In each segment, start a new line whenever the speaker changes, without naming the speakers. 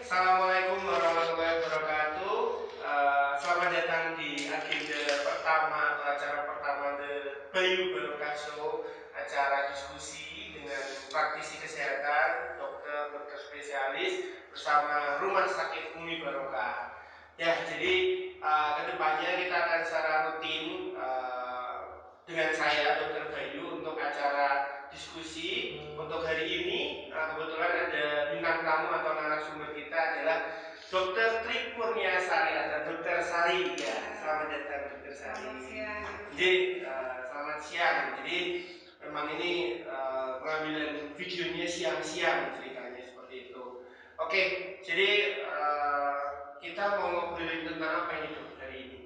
Assalamualaikum warahmatullahi wabarakatuh. Selamat datang di agenda pertama atau acara pertama The Bayu Barokah Show, acara diskusi dengan praktisi kesehatan, dokter spesialis bersama Rumah Sakit Umi Barokah. Ya, jadi kedepannya kita akan secara rutin dengan saya, Dokter Bayu, untuk acara diskusi. Untuk hari ini kebetulan ada bintang tamu atau narasumber kita adalah Dr. Tri Kurniasari atau Dr. Sari. Ya, selamat datang Dr. Sari.
Selamat siang.
Jadi selamat siang. Jadi memang ini pengambilan videonya siang-siang, ceritanya seperti itu. Oke, jadi kita mau ngobrolin tentang apa ini Dok hari ini?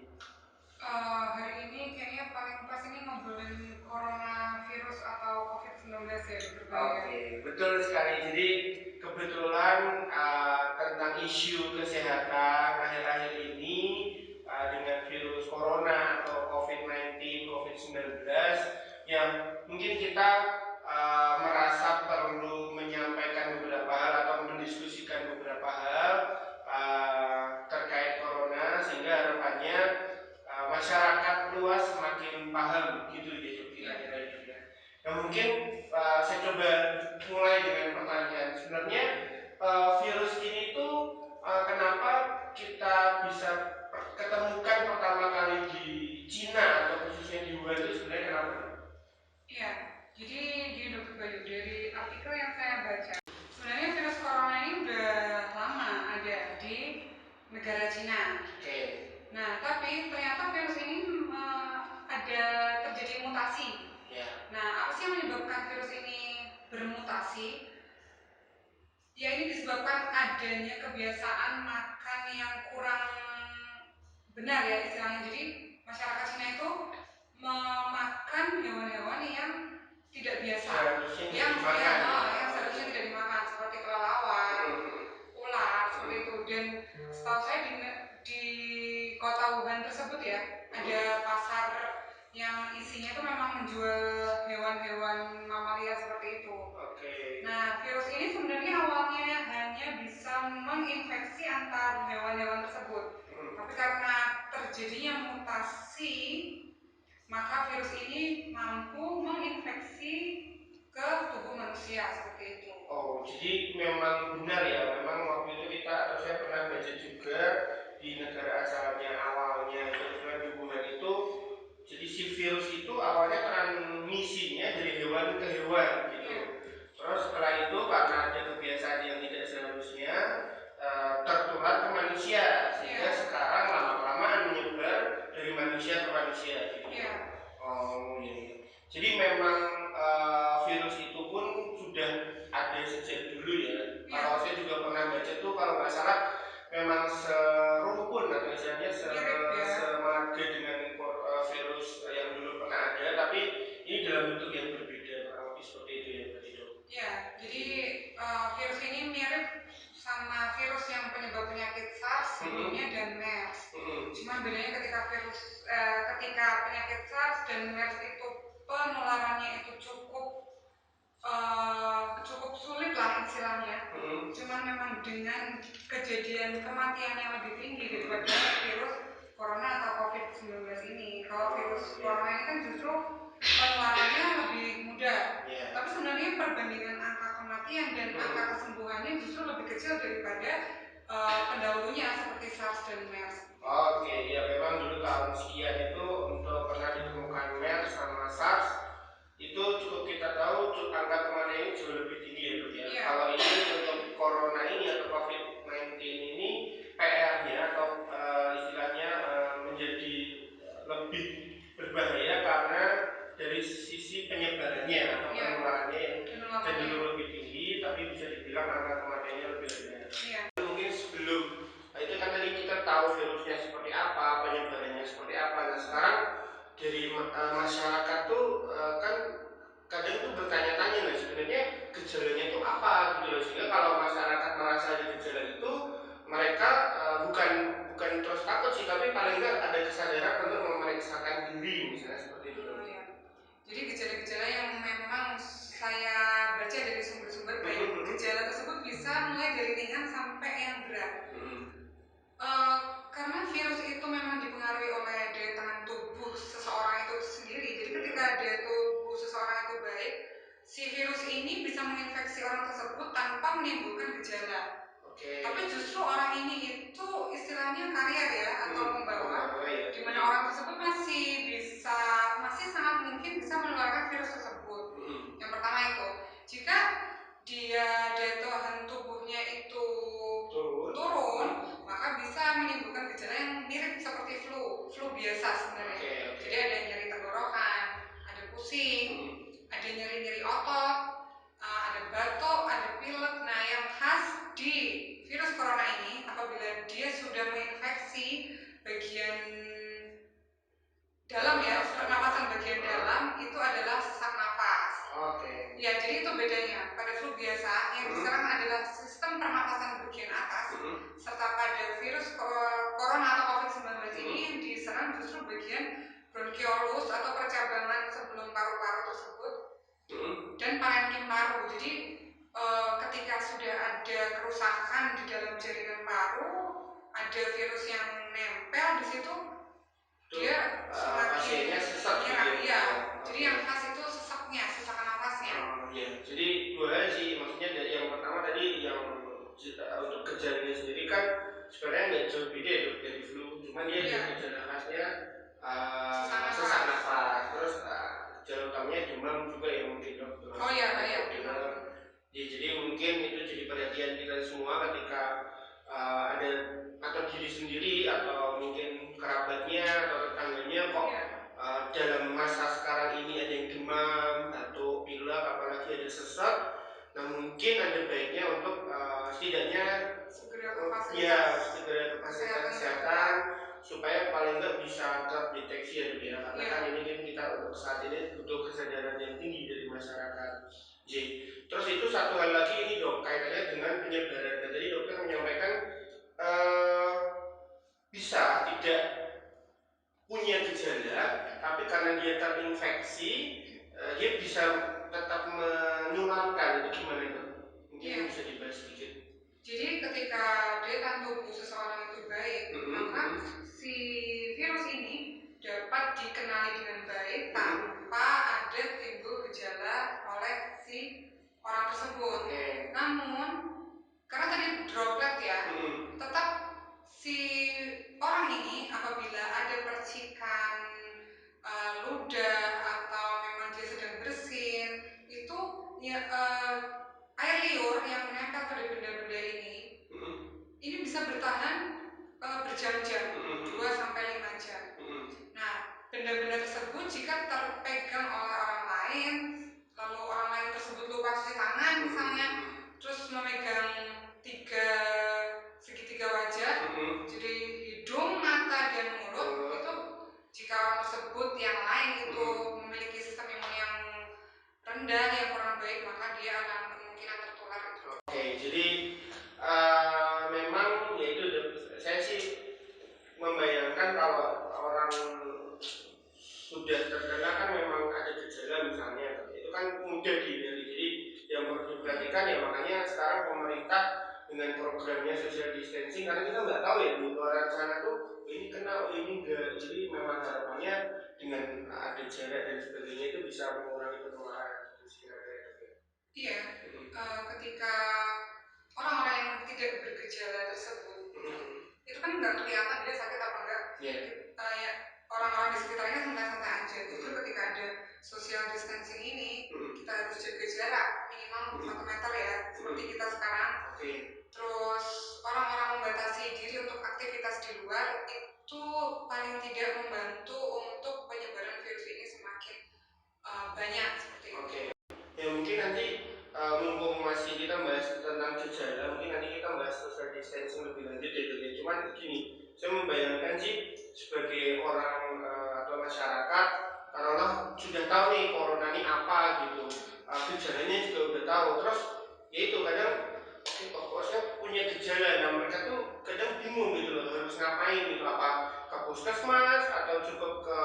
Hari ini kayaknya paling pas ini ngobrolin coronavirus atau COVID-19 ya, Dokter Bayu.
Oke, betul sekali. Jadi kebetulan tentang isu kesehatan akhir-akhir ini dengan virus corona atau COVID-19, COVID-19 yang mungkin kita merasa perlu menyampaikan beberapa hal atau mendiskusikan beberapa hal terkait corona, sehingga harapannya masyarakat luas semakin paham gitu ya Dok, kira-kira itu ya. Nah mungkin saya coba mulai dengan pertanyaan. Sebenarnya virus ini tuh kenapa kita bisa ketemukan pertama kali di Cina atau khususnya di Wuhan itu sebenarnya kenapa Dok?
Iya, jadi gini Dokter Bayu, dari artikel yang saya baca, sebenarnya virus corona ini udah lama ada di negara Cina.
Oke.
Nah, tapi ternyata virus ini ada terjadi mutasi.
Ya.
Nah, apa sih yang menyebabkan virus ini bermutasi? Ya, ini disebabkan adanya kebiasaan makan yang kurang benar ya istilahnya. Jadi masyarakat Cina itu memakan hewan-hewan yang tidak biasa,
Seharusnya tidak dimakan.
yang seharusnya tidak dimakan, seperti kelelawar, ular, seperti itu. Dan setahu saya di kota Wuhan tersebut ya, ada pasar yang isinya itu memang menjual hewan-hewan mamalia seperti itu.
Oke.
Nah, virus ini sebenarnya awalnya hanya bisa menginfeksi antar hewan-hewan tersebut. Tapi karena terjadinya mutasi, maka virus ini mampu menginfeksi ke tubuh manusia seperti itu.
Oh, jadi memang benar ya, memang waktu itu kita atau saya pernah baca juga di negara asalnya awalnya itu kebetulan di Wuhan itu, jadi si virus itu awalnya transmisinya dari hewan ke hewan gitu. Terus setelah itu karena ada kebiasaan yang tidak seharusnya tertular ke manusia, sehingga sekarang lama-kelamaan menyebar dari manusia ke manusia gitu. Oh iya iya. Jadi memang virus itu pun sudah ada sejak dulu ya. Kalau saya juga pernah baca tuh kalau nggak salah memang serumpun atau istilahnya semarga dengan virus yang dulu pernah ada, tapi ini dalam bentuk yang berbeda, kurang lebih seperti itu ya berarti Dok.
Ya, jadi virus ini mirip sama virus yang penyebab penyakit SARS sebelumnya dan MERS. Cuman bedanya ketika penyakit SARS dan MERS itu penularannya itu cukup sulit lah istilahnya. Cuman memang dengan kejadian kematiannya lebih tinggi daripada virus corona atau COVID-19 ini. Kalau virus corona ini kan justru penularannya lebih mudah. Tapi sebenarnya perbandingan angka kematian dan angka kesembuhannya justru lebih kecil daripada pendahulunya seperti SARS dan MERS.
Oke, ya memang dulu tahun sekian itu untuk pernah ditemukan MERS sama SARS itu cukup kita tahu angka kematiannya jauh lebih tinggi ya Dok ya. Kalau ini untuk corona ini atau COVID-19 ini PR-nya atau istilahnya menjadi lebih berbahaya karena dari sisi penyebarannya atau penularannya yang cenderung lebih tinggi, tapi bisa dibilang angka kematiannya lebih rendah. Mungkin sebelum itu kan tadi kita tahu virusnya seperti apa, penyebarannya seperti apa. Nah sekarang dari masyarakat tuh kan kadang tuh bertanya-tanya, nah sebenarnya gejalanya tuh apa gitu loh, sehingga kalau masyarakat merasa ada gejala itu mereka bukan terus takut sih, tapi paling enggak ada kesadaran untuk memeriksakan diri misalnya seperti itu dong.
Jadi gejala-gejala yang memang saya baca dari sumber-sumber baik gejala tersebut bisa mulai dari ringan sampai yang berat. justru bagian bronkiolus atau percabangan sebelum paru-paru tersebut dan parenkim paru. Jadi ketika sudah ada kerusakan di dalam jaringan paru, ada virus yang nempel di situ, dia semakin
pasiennya sesak gitu
menyerang.
ya.
Iya. Jadi yang khas itu seseknya, sesakan nafasnya.
Iya. Jadi dua hal sih, maksudnya yang pertama tadi yang untuk gejalanya sendiri kan sebenarnya nggak jauh beda ya dok dari flu, cuman dia ada gejala khasnya sesak nafas, terus gejala utamanya demam juga ya mungkin dok, batuk pilek. Ya, jadi mungkin itu jadi perhatian kita semua ketika ada atau diri sendiri atau mungkin kerabatnya atau tetangganya kok dalam masa sekarang ini ada yang demam, batuk, pilek, apalagi ada sesak. Nah mungkin ada baiknya untuk setidaknya segera ke fasilitas kesehatan supaya paling enggak bisa terdeteksi ya dok ya, karena kan ini kan kita untuk saat ini butuh kesadaran yang tinggi dari masyarakat. J. Terus itu satu hal lagi ini dok, kaitannya dengan penyebaran. Nah tadi dokter menyampaikan bisa tidak punya gejala, tapi karena dia terinfeksi, dia bisa tetap menularkan. Itu gimana dok? Mungkin bisa dibahas sedikit.
Jadi ketika daya tubuh seseorang itu baik, maka si virus ini dapat dikenali dengan baik tanpa ada timbul gejala oleh si orang tersebut. Namun karena tadi droplet ya, tetap si orang ini apabila ada percikan ludah atau memang dia sedang bersin, itu ya air liur yang menempel pada benda-benda ini bisa bertahan berjam-jam, 2-5 jam. Nah, benda-benda tersebut jika terpegang oleh orang lain, lalu orang lain tersebut lupa cuci tangan misalnya, terus memegang segitiga wajah, jadi hidung, mata, dan mulut, itu jika orang tersebut yang lain itu memiliki sistem imun yang rendah, yang kurang baik, maka dia akan kemungkinan tertular itu.
Oke, jadi memang ya itu saya sih membayangkan kalau orang sudah terkena kan memang ada gejala misalnya, itu kan mudah dihindari. Jadi yang perlu diperhatikan ya makanya sekarang pemerintah dengan programnya social distancing, karena kita nggak tahu ya di luar sana tuh ini kena, ini enggak. Jadi memang harapannya dengan ada jarak dan sebagainya itu bisa mengurangi penularan gitu sih kira-kira itu ya.
Iya, ketika orang-orang yang tidak bergejala tersebut itu kan nggak kelihatan dia sakit apa enggak. Ya, orang-orang di sekitarnya santai-santai aja. Justru ketika ada social distancing ini, kita harus jaga jarak minimal 1 meter ya, seperti kita sekarang. Terus orang-orang membatasi diri untuk aktivitas di luar, itu paling tidak membantu untuk penyebaran virus ini semakin banyak seperti itu.
Ya mungkin nanti mumpung masih kita bahas tentang gejala, mungkin nanti kita bahas social distancing lebih lanjut ya dok ya. Cuman gini, saya membayangkan sih sebagai orang atau masyarakat, taruhlah sudah tahu nih corona ini apa gitu, gejalanya juga udah tahu, terus ya itu kadang maksudnya punya gejala, nah mereka tuh kadang bingung gitu loh harus ngapain gitu, apa ke puskesmas atau cukup ke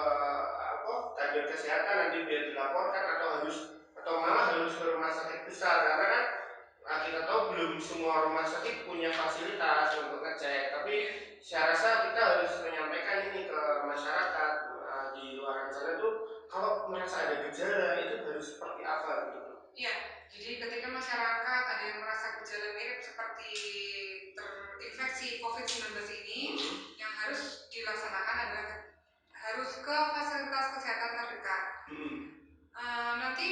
apa kader kesehatan nanti biar dilaporkan, atau malah harus ke rumah sakit besar, karena kan kita tahu belum semua rumah sakit punya fasilitas untuk ngecek. Tapi saya rasa kita harus menyampaikan ini ke masyarakat di luar sana tuh, kalau merasa ada gejala itu harus seperti apa gitu.
Iya, jadi ketika masyarakat ada yang merasa gejala mirip seperti terinfeksi COVID-19 ini, yang harus dilaksanakan adalah harus ke fasilitas kesehatan terdekat. Nanti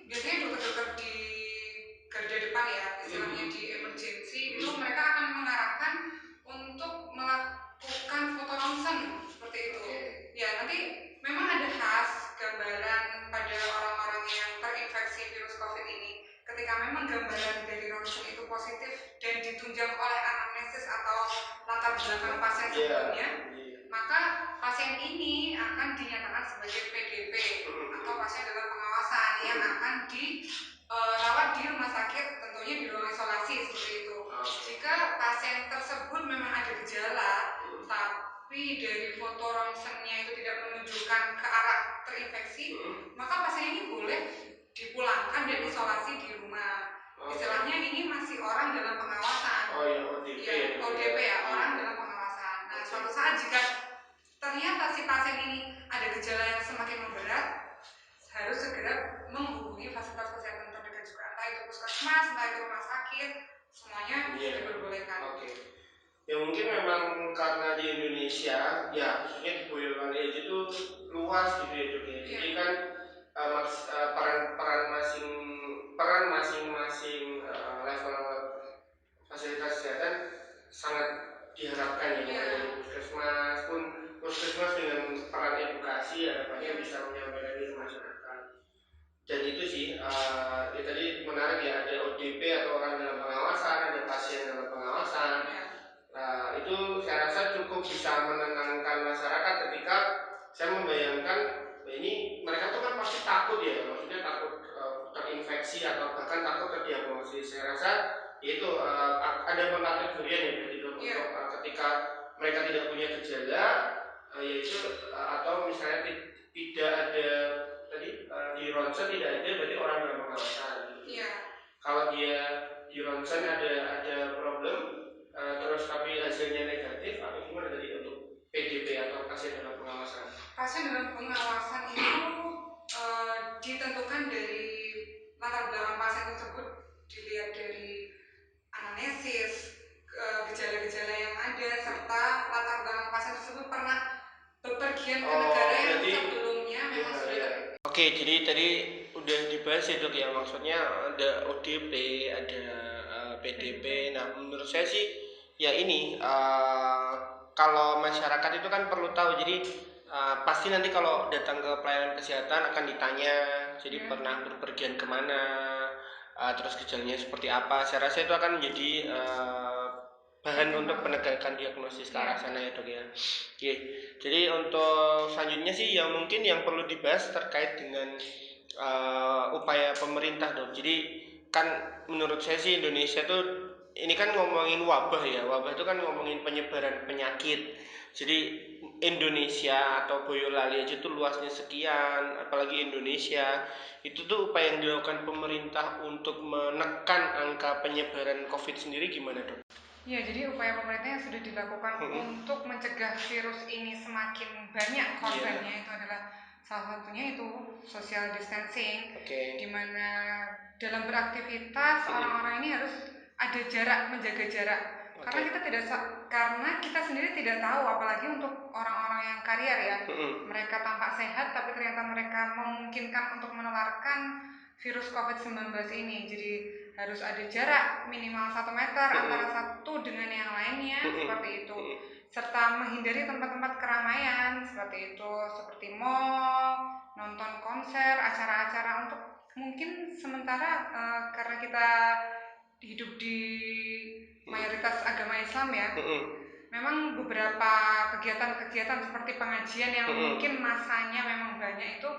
biasanya dokter-dokter di garda depan ya, istilahnya di emergency, itu mereka akan mengarahkan untuk melakukan foto ronsen seperti itu. Ya, nanti memang ada khas gambaran pada orang-orang yang terinfeksi virus COVID ini. Ketika memang gambaran dari ronsen itu positif dan ditunjang oleh anamnesis atau latar belakang pasien sebelumnya, maka pasien ini akan dinyatakan sebagai PDP atau pasien dalam pengawasan yang akan dirawat di rumah sakit, tentunya di ruang isolasi seperti itu. Jika pasien tersebut memang ada gejala, tapi dari foto ronsen simptomnya itu tidak menunjukkan ke arah terinfeksi, maka pasien ini boleh dipulangkan dan isolasi di rumah. Istilahnya ini masih orang dalam pengawasan.
Oh ya, ODP ya,
ODP ya, orang dalam pengawasan. Nah, suatu saat jika ternyata si pasien ini ada gejala yang semakin memberat, harus segera menghubungi fasilitas kesehatan terdekat juga, entah itu puskesmas, entah itu rumah sakit, semuanya diperbolehkan.
Ya mungkin memang karena di Indonesia, ya khususnya di Boyolali aja itu luas gitu ya Dok ya. Jadi kan peran masing-masing level fasilitas kesehatan sangat diharapkan ya, dari puskesmas pun, puskesmas dengan peran edukasi harapannya bisa menyampaikan ke masyarakat. Dan itu sih ya tadi menarik ya, ada ODP atau orang dalam pengawasan, ada pasien dalam pengawasan. Itu saya rasa cukup bisa menenangkan masyarakat ketika saya membayangkan ini mereka tuh kan pasti takut ya, maksudnya takut terinfeksi atau bahkan takut terdiagnosis. Saya rasa itu ada pengkategorian ya berarti untuk ketika mereka tidak punya gejala, yaitu atau misalnya tidak ada tadi di ronsen tidak ada, berarti orang dalam pengawasan. Kalau dia di ronsen ada problem, terus tapi hasilnya negatif, atau gimana tadi untuk PDP atau pasien dalam pengawasan?
Pasien dalam pengawasan itu ditentukan dari latar belakang pasien tersebut, dilihat dari anamnesis, gejala-gejala yang ada, serta latar belakang pasien tersebut pernah bepergian ke negara yang sebelumnya memang sudah
Oke, jadi tadi udah dibahas ya Dok ya, maksudnya ada ODP, ada PDP. Nah menurut saya sih ya ini kalau masyarakat itu kan perlu tahu, jadi pasti nanti kalau datang ke pelayanan kesehatan akan ditanya, jadi pernah berpergian kemana, terus gejalanya seperti apa. Saya rasa itu akan menjadi bahan untuk penegakan diagnosis ke arah sana ya Dok ya. Oke, jadi untuk selanjutnya sih yang mungkin yang perlu dibahas terkait dengan upaya pemerintah Dok. Jadi kan menurut saya sih Indonesia tuh ini kan ngomongin wabah ya, wabah itu kan ngomongin penyebaran penyakit. Jadi Indonesia atau Boyolali aja tuh luasnya sekian, apalagi Indonesia itu tuh upaya yang dilakukan pemerintah untuk menekan angka penyebaran COVID sendiri gimana Dok?
Ya, jadi upaya pemerintah yang sudah dilakukan untuk mencegah virus ini semakin banyak korbannya itu adalah salah satunya itu social distancing, di mana dalam beraktivitas orang-orang ini harus ada jarak, menjaga jarak. Karena kita sendiri tidak tahu, apalagi untuk orang-orang yang karier ya, mereka tampak sehat tapi ternyata mereka memungkinkan untuk menularkan virus COVID-19 ini. Jadi harus ada jarak minimal 1 meter antara satu dengan yang lainnya, seperti itu. Serta menghindari tempat-tempat keramaian seperti itu, seperti mall, nonton konser, acara-acara untuk mungkin sementara karena kita hidup di mayoritas agama Islam ya. Memang beberapa kegiatan-kegiatan seperti pengajian yang mungkin masanya memang banyak itu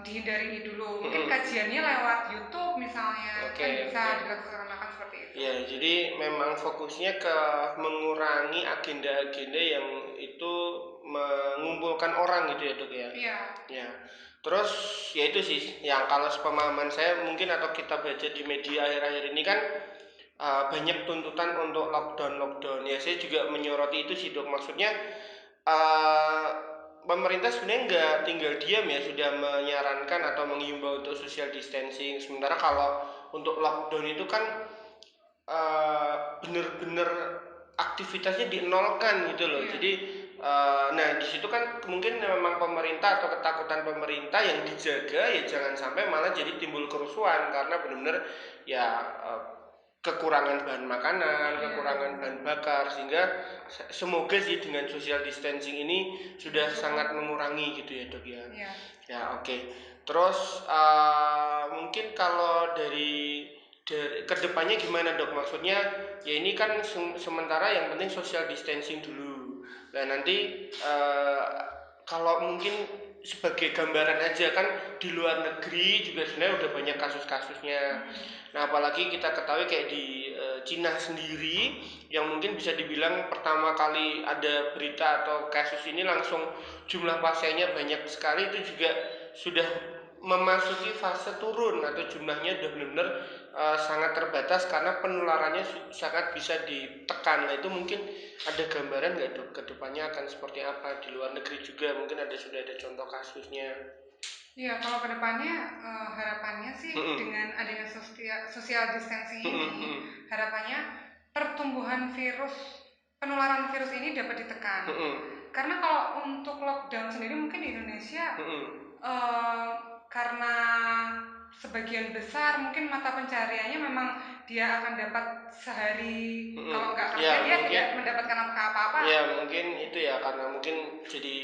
dihindari dulu. Mungkin kajiannya lewat YouTube misalnya, kan bisa dilaksanakan seperti itu.
Ya, jadi memang fokusnya ke mengurangi agenda-agenda yang itu mengumpulkan orang gitu ya Dok ya. Ya. Terus ya itu sih yang kalau sepemahaman saya mungkin atau kita baca di media akhir-akhir ini kan banyak tuntutan untuk lockdown. Ya saya juga menyoroti itu sih Dok, maksudnya pemerintah sebenarnya nggak tinggal diam ya, sudah menyarankan atau menghimbau untuk social distancing. Sementara kalau untuk lockdown itu kan bener-bener aktivitasnya dienolkan gitu loh. Jadi nah di situ kan mungkin memang pemerintah atau ketakutan pemerintah yang dijaga ya jangan sampai malah jadi timbul kerusuhan karena benar-benar ya kekurangan bahan makanan, kekurangan bahan bakar, sehingga semoga sih dengan social distancing ini sudah sangat mengurangi gitu ya Dok ya. Ya oke. Terus mungkin kalau dari kedepannya gimana Dok? Maksudnya ya ini kan sementara yang penting social distancing dulu. Nah nanti kalau mungkin sebagai gambaran aja kan, di luar negeri juga sebenarnya udah banyak kasus-kasusnya. Nah, apalagi kita ketahui kayak di Cina sendiri yang mungkin bisa dibilang pertama kali ada berita atau kasus ini langsung jumlah pasiennya banyak sekali, itu juga sudah memasuki fase turun atau jumlahnya udah benar-benar sangat terbatas karena penularannya sangat bisa ditekan. Nah, itu mungkin ada gambaran nggak dok, kedepannya akan seperti apa di luar negeri juga, mungkin sudah ada contoh kasusnya.
Iya, kalau kedepannya harapannya sih dengan adanya social distancing ini, harapannya pertumbuhan penularan virus ini dapat ditekan. Karena kalau untuk lockdown sendiri mungkin di Indonesia karena sebagian besar mungkin mata pencariannya memang dia akan dapat sehari, kalau nggak kerja
ya,
dia
mungkin,
tidak mendapatkan apa-apa.
Ya mungkin itu ya, karena mungkin jadi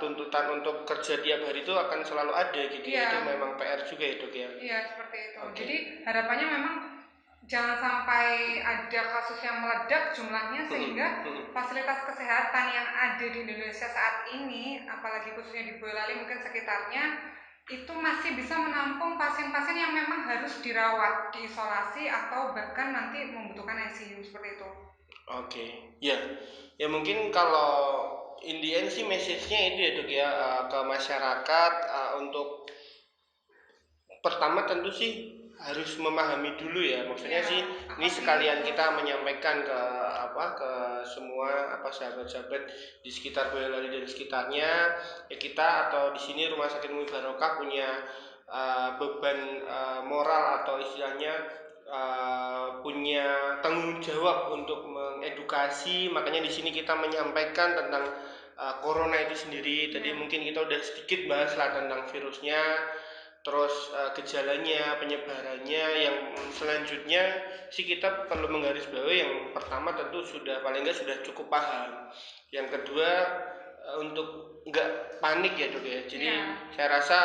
tuntutan untuk kerja tiap hari itu akan selalu ada gitu. Itu memang PR juga ya dok ya.
Iya, seperti itu. Jadi harapannya memang jangan sampai ada kasus yang meledak jumlahnya sehingga fasilitas kesehatan yang ada di Indonesia saat ini, apalagi khususnya di Boyolali mungkin sekitarnya, itu masih bisa menampung pasien-pasien yang memang harus dirawat, diisolasi atau bahkan nanti membutuhkan ICU seperti itu.
Oke, ya, ya mungkin kalau in the end sih message-nya itu ya dok ya, ke masyarakat untuk pertama tentu sih harus memahami dulu ya, maksudnya sih ini sekalian kita menyampaikan ke semua sahabat-sahabat di sekitar Boyolali dan sekitarnya, ya kita atau di sini Rumah Sakit Umi Barokah punya beban moral atau istilahnya punya tanggung jawab untuk mengedukasi. Makanya di sini kita menyampaikan tentang corona itu sendiri. Tadi mungkin kita udah sedikit bahas lah tentang virusnya, terus gejalanya, penyebarannya. Yang selanjutnya sih kita perlu menggarisbawahi, yang pertama tentu paling nggak sudah cukup paham. Yang kedua untuk nggak panik ya dok ya. Jadi saya rasa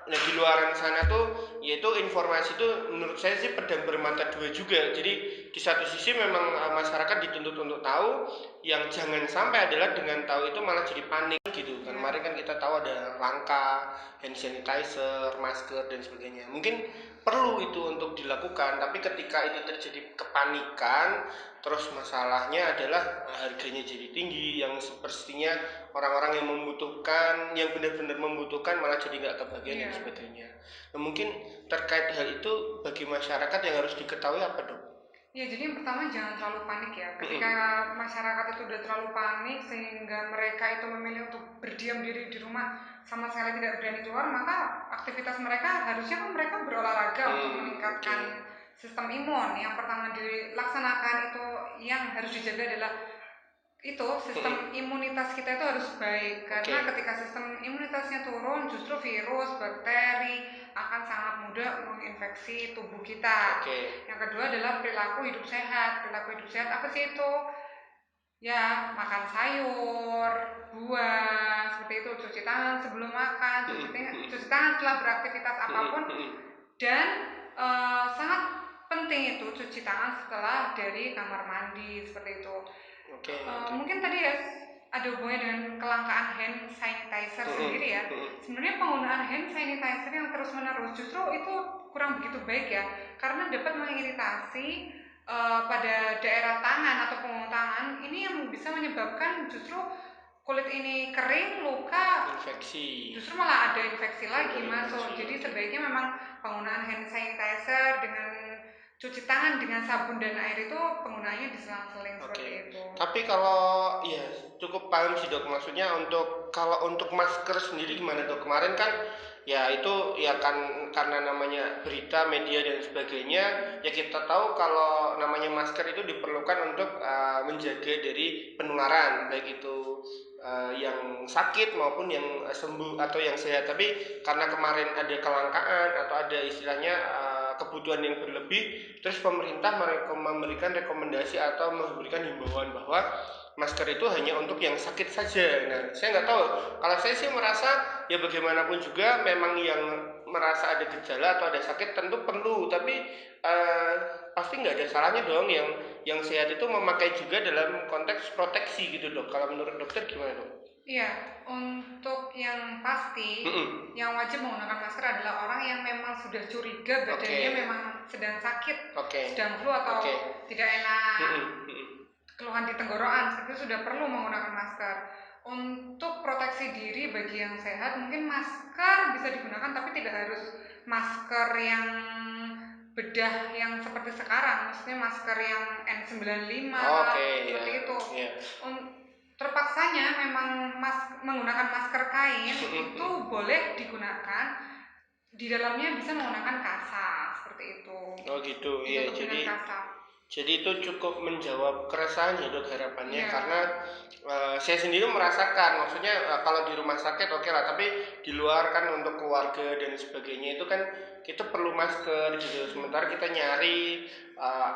di luaran sana tuh yaitu informasi itu menurut saya sih pedang bermata dua juga. Jadi di satu sisi memang masyarakat dituntut untuk tahu, yang jangan sampai adalah dengan tahu itu malah jadi panik gitu. Kemarin kan kita tahu ada langka hand sanitizer, masker dan sebagainya. Mungkin perlu itu untuk dilakukan, tapi ketika itu terjadi kepanikan, terus masalahnya adalah harganya jadi tinggi, yang sepertinya orang-orang yang membutuhkan, yang benar-benar membutuhkan malah jadi nggak kebagian dan sebagainya. Nah, mungkin terkait hal itu bagi masyarakat yang harus diketahui apa dok?
Ya, jadi yang pertama jangan terlalu panik ya. Ketika masyarakat itu udah terlalu panik sehingga mereka itu memilih untuk berdiam diri di rumah, sama sekali tidak berani keluar, maka aktivitas mereka harusnya kan mereka berolahraga untuk meningkatkan sistem imun. Yang pertama dilaksanakan itu, yang harus dijaga adalah itu sistem imunitas kita itu harus baik, karena ketika sistem imunitasnya turun justru virus, bakteri akan sangat mudah menginfeksi tubuh kita. Yang kedua adalah perilaku hidup sehat. Perilaku hidup sehat apa sih itu? Ya, makan sayur, buah, seperti itu, cuci tangan sebelum makan, cuci tangan setelah beraktivitas apapun, dan sangat penting itu cuci tangan setelah dari kamar mandi, seperti itu. Mungkin tadi ya ada hubungannya dengan kelangkaan hand sanitizer sendiri ya. Sebenarnya penggunaan hand sanitizer yang terus-menerus justru itu kurang begitu baik ya, karena dapat mengiritasi pada daerah tangan atau punggung tangan. Ini yang bisa menyebabkan justru kulit ini kering, luka,
infeksi,
justru malah ada infeksi lagi masuk. Jadi sebaiknya memang penggunaan hand sanitizer dengan cuci tangan dengan sabun dan air itu penggunaannya diselang-seling seperti itu.
Tapi kalau ya cukup paham sih dok, maksudnya kalau untuk masker sendiri gimana dok? Kemarin kan ya itu ya kan karena namanya berita media dan sebagainya, ya kita tahu kalau namanya masker itu diperlukan untuk menjaga dari penularan, baik itu yang sakit maupun yang sembuh atau yang sehat. Tapi karena kemarin ada kelangkaan atau ada istilahnya kebutuhan yang berlebih, terus pemerintah memberikan rekomendasi atau memberikan himbauan bahwa masker itu hanya untuk yang sakit saja. Nah, saya nggak tahu. Kalau saya sih merasa ya bagaimanapun juga memang yang merasa ada gejala atau ada sakit tentu perlu, tapi pasti nggak ada salahnya dong yang sehat itu memakai juga dalam konteks proteksi gitu dok. Kalau menurut dokter gimana dok?
Iya, untuk yang pasti, yang wajib menggunakan masker adalah orang yang memang sudah curiga badannya memang sedang sakit, sedang flu atau tidak enak, keluhan di tenggorokan, itu sudah perlu menggunakan masker. Untuk proteksi diri bagi yang sehat, mungkin masker bisa digunakan, tapi tidak harus masker yang bedah yang seperti sekarang, maksudnya masker yang N95 seperti itu. Terpaksanya memang menggunakan masker kain itu boleh digunakan, di dalamnya bisa menggunakan kasa seperti itu.
Oh gitu, iya. Jadi itu cukup menjawab keresahan ya dok harapannya, karena saya sendiri merasakan, maksudnya kalau di rumah sakit oke lah, tapi di luar kan untuk keluarga dan sebagainya itu kan kita perlu masker gitu. Sementara kita nyari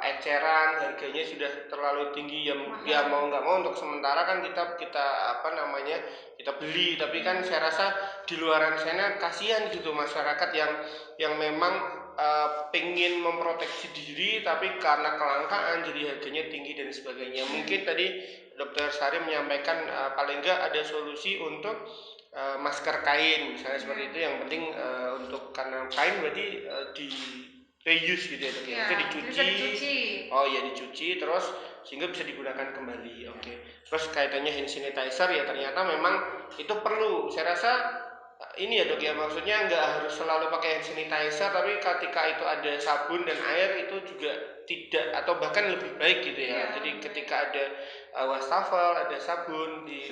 eceran harganya sudah terlalu tinggi ya mau nggak mau untuk sementara kan kita apa namanya kita beli, tapi kan saya rasa di luaran sana kasihan gitu masyarakat yang memang pengen memproteksi diri tapi karena kelangkaan jadi harganya tinggi dan sebagainya. Mungkin tadi Dokter Sari menyampaikan paling enggak ada solusi untuk masker kain misalnya seperti itu. Yang penting untuk karena kain berarti di reuse gitu ya dok ya, itu dicuci. Oh ya dicuci terus sehingga bisa digunakan kembali. Oke. Terus kaitannya hand sanitizer ya ternyata memang itu perlu. Saya rasa ini ya dok ya, maksudnya nggak harus selalu pakai hand sanitizer, tapi ketika itu ada sabun dan air itu juga tidak atau bahkan lebih baik gitu ya. Jadi ketika ada wastafel, ada sabun di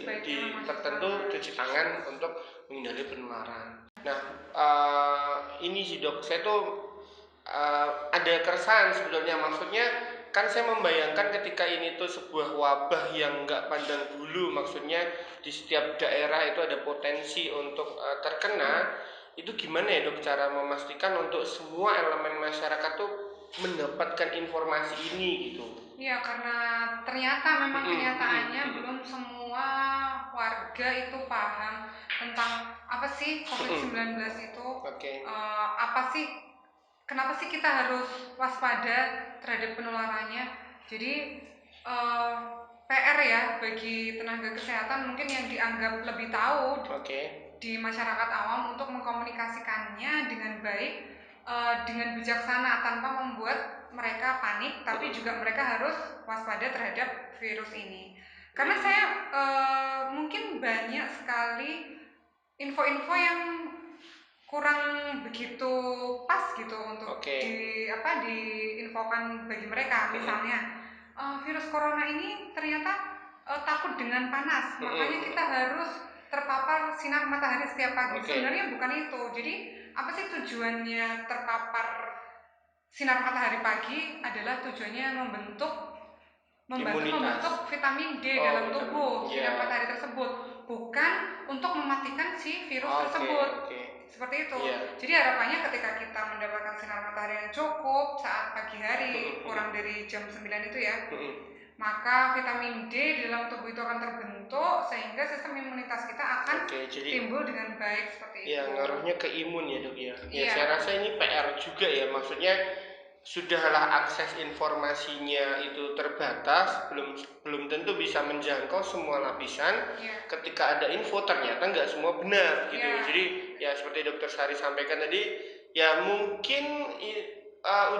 tertentu cuci tangan untuk menghindari penularan. Nah ini sih dok, saya tuh ada keresahan sebenarnya, maksudnya kan saya membayangkan ketika ini tuh sebuah wabah yang nggak pandang bulu, maksudnya di setiap daerah itu ada potensi untuk terkena, itu gimana ya dok cara memastikan untuk semua elemen masyarakat tuh mendapatkan informasi ini gitu?
Iya, karena ternyata memang kenyataannya belum semua warga itu paham tentang apa sih COVID-19 itu, apa sih, kenapa sih kita harus waspada terhadap penularannya. Jadi PR ya bagi tenaga kesehatan mungkin yang dianggap lebih tahu di masyarakat awam untuk mengkomunikasikannya dengan baik, dengan bijaksana tanpa membuat mereka panik, tapi juga mereka harus waspada terhadap virus ini. Karena saya mungkin banyak sekali info-info yang kurang begitu pas gitu untuk diinfokan bagi mereka. Misalnya virus corona ini ternyata takut dengan panas, makanya kita harus terpapar sinar matahari setiap pagi. Sebenarnya bukan itu. Jadi apa sih tujuannya terpapar sinar matahari pagi? Adalah tujuannya membantu membentuk vitamin D dalam tubuh sinar matahari tersebut, bukan untuk mematikan si virus tersebut. Seperti itu. Jadi harapannya ketika kita mendapatkan sinar matahari yang cukup saat pagi hari, kurang dari jam 9 itu ya, maka vitamin D di dalam tubuh itu akan terbentuk sehingga sistem imunitas kita akan timbul dengan baik seperti itu.
Ya ngaruhnya ke imun ya dok ya. Ya saya rasa ini PR juga ya, maksudnya sudahlah akses informasinya itu terbatas, belum tentu bisa menjangkau semua lapisan. Ketika ada info ternyata nggak semua benar gitu. Jadi ya seperti Dokter Sari sampaikan tadi, ya mungkin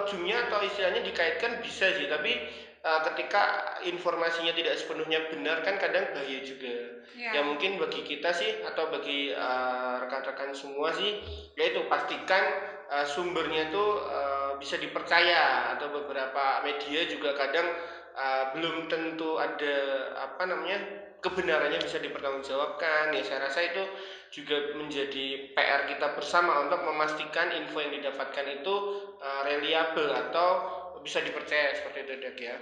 ujungnya atau istilahnya dikaitkan bisa sih, tapi ketika informasinya tidak sepenuhnya benar kan kadang bahaya juga. Ya mungkin bagi kita sih atau bagi rekan-rekan semua sih, yaitu pastikan sumbernya tuh bisa dipercaya, atau beberapa media juga kadang belum tentu ada apa namanya kebenarannya bisa dipertanggungjawabkan. Ya saya rasa itu juga menjadi PR kita bersama untuk memastikan info yang didapatkan itu reliable atau bisa dipercaya seperti itu dok ya.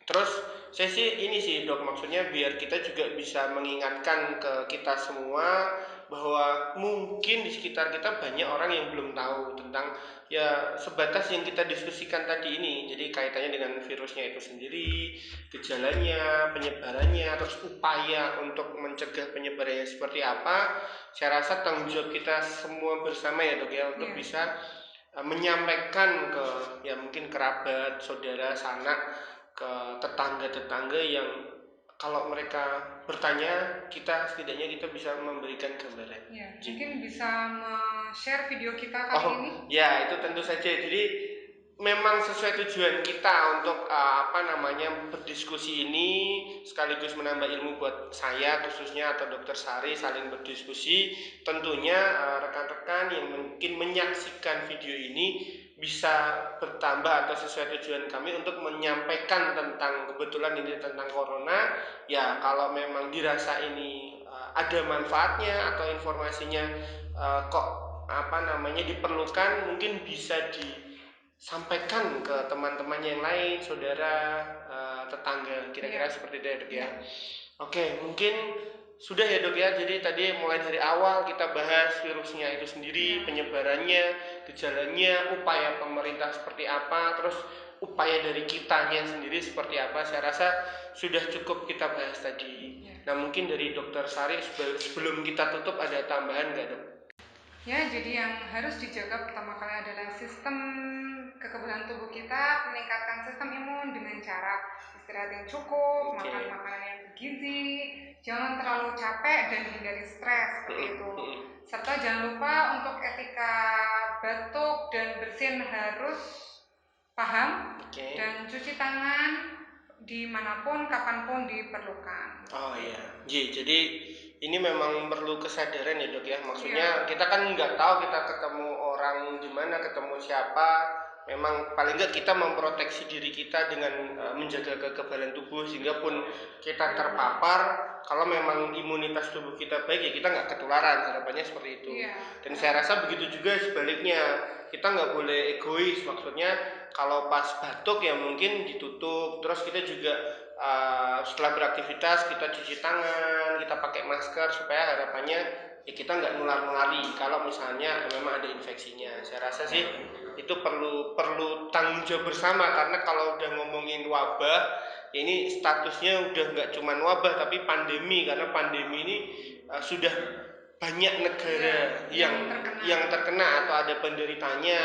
Terus saya sih ini sih dok, maksudnya biar kita juga bisa mengingatkan ke kita semua bahwa mungkin di sekitar kita banyak orang yang belum tahu tentang ya sebatas yang kita diskusikan tadi ini. Jadi kaitannya dengan virusnya itu sendiri, gejalanya, penyebarannya, terus upaya untuk mencegah penyebarannya seperti apa. Saya rasa tanggung jawab kita semua bersama ya dok ya untuk bisa menyampaikan ke ya mungkin kerabat, saudara, sanak, ke tetangga-tetangga yang kalau mereka bertanya, setidaknya kita bisa memberikan gambaran.
Ya, mungkin bisa share video kita kali ini.
Ya, itu tentu saja. Jadi memang sesuai tujuan kita untuk berdiskusi ini, sekaligus menambah ilmu buat saya khususnya atau Dokter Sari, saling berdiskusi. Tentunya rekan-rekan yang mungkin menyaksikan video ini bisa bertambah atau sesuai tujuan kami untuk menyampaikan kebetulan ini tentang corona. Ya, kalau memang dirasa ini ada manfaatnya atau informasinya diperlukan, mungkin bisa disampaikan ke teman-teman yang lain, saudara, tetangga, kira-kira seperti itu ya, Dok ya. Oke, mungkin sudah ya, Dok ya. Jadi tadi mulai dari awal kita bahas virusnya itu sendiri, penyebarannya, gejalanya, upaya pemerintah seperti apa, terus upaya dari kitanya sendiri seperti apa. Saya rasa sudah cukup kita bahas tadi. Nah, mungkin dari Dokter Sari sebelum kita tutup ada tambahan nggak, Dok?
Ya, jadi yang harus dijaga pertama kali adalah sistem kekebalan tubuh kita, meningkatkan sistem imun dengan cara istirahat yang cukup, makan makanan yang bergizi, jangan terlalu capek dan hindari stres seperti itu. Serta jangan lupa untuk etika batuk dan bersin harus paham dan cuci tangan dimanapun, kapanpun diperlukan.
Oh iya, jadi ini memang perlu kesadaran ya, Dok ya. Maksudnya kita kan nggak tahu kita ketemu orang di mana, ketemu siapa. Memang paling nggak kita memproteksi diri kita dengan menjaga kekebalan tubuh, sehingga pun kita terpapar, kalau memang imunitas tubuh kita baik ya kita nggak ketularan. Harapannya seperti itu. Dan saya rasa begitu juga sebaliknya, kita nggak boleh egois. Maksudnya kalau pas batuk ya mungkin ditutup, terus kita juga setelah beraktivitas kita cuci tangan, kita pakai masker, supaya harapannya ya kita nggak nular-nulari kalau misalnya memang ada infeksinya. Saya rasa sih itu perlu tanggung jawab bersama, karena kalau udah ngomongin wabah, ya ini statusnya udah nggak cuma wabah tapi pandemi, karena pandemi ini sudah banyak negara yang terkena atau ada penderitanya,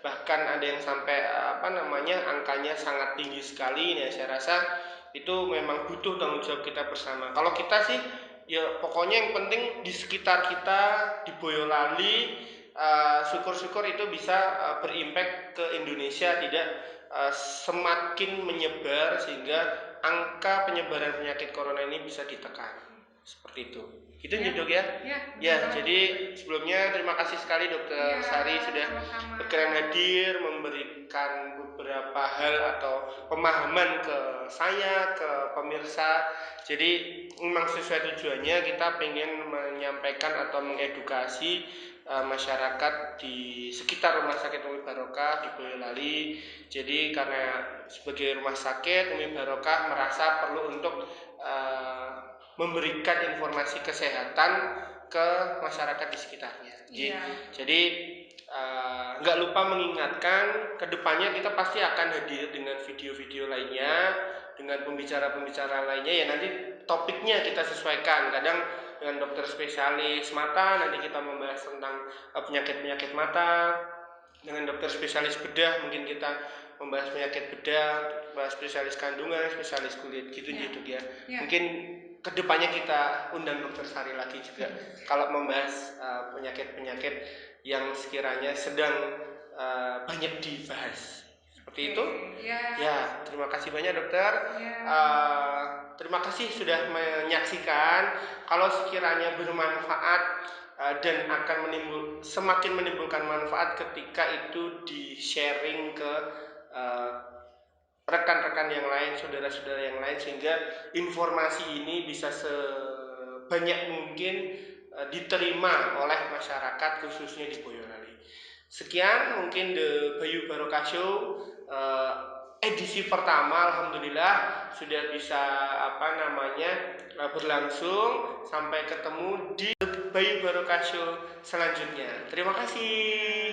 bahkan ada yang sampai angkanya sangat tinggi sekali. Nah, saya rasa itu memang butuh tanggung jawab kita bersama. Kalau kita sih ya pokoknya yang penting di sekitar kita, di Boyolali, syukur-syukur itu bisa berimpact ke Indonesia, tidak semakin menyebar, sehingga angka penyebaran penyakit corona ini bisa ditekan. Seperti itu. Itu ya, Dok ya? Ya, jadi sebelumnya terima kasih sekali Dokter Sari sudah berkenan hadir, memberikan beberapa hal atau pemahaman ke saya, ke pemirsa. Jadi memang sesuai tujuannya, kita pengen menyampaikan atau mengedukasi masyarakat di sekitar Rumah Sakit Umi Barokah di Boyolali. Jadi karena sebagai rumah sakit, Umi Barokah merasa perlu untuk memberikan informasi kesehatan ke masyarakat di sekitarnya. Jadi nggak lupa mengingatkan, kedepannya kita pasti akan hadir dengan video-video lainnya, dengan pembicara-pembicara lainnya. Ya nanti topiknya kita sesuaikan. Kadang dengan dokter spesialis mata, nanti kita membahas tentang penyakit-penyakit mata. Dengan dokter spesialis bedah, mungkin kita membahas penyakit bedah, bahas spesialis kandungan, spesialis kulit, gitu ya. Mungkin kedepannya kita undang Dokter Sari lagi juga kalau membahas penyakit-penyakit yang sekiranya sedang banyak dibahas. Seperti itu. Ya, terima kasih banyak dokter. Terima kasih sudah menyaksikan. Kalau sekiranya bermanfaat dan akan semakin menimbulkan manfaat ketika itu di-sharing ke rekan-rekan yang lain, saudara-saudara yang lain, sehingga informasi ini bisa sebanyak mungkin diterima oleh masyarakat khususnya di Boyolali. Sekian mungkin The Bayu Barokah Show edisi pertama, alhamdulillah sudah bisa berlangsung. Sampai ketemu di The Bayu Barokah Show selanjutnya. Terima kasih.